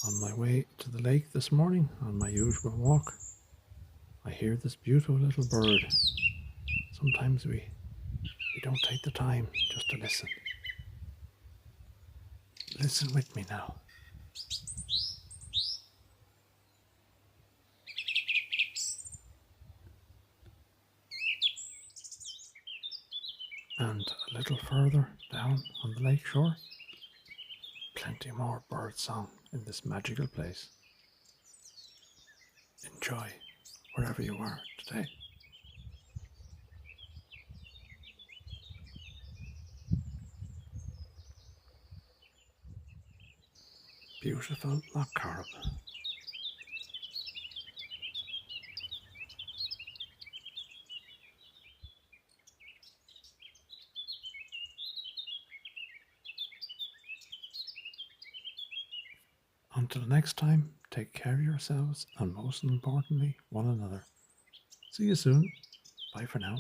On my way to the lake this morning, on my usual walk, I hear this beautiful little bird. Sometimes we don't take the time just to listen. Listen with me now. And a little further down on the lake shore, plenty more birdsong in this magical place. Enjoy wherever you are today. Beautiful Loch Carb. Until next time, take care of yourselves and most importantly, one another. See you soon. Bye for now.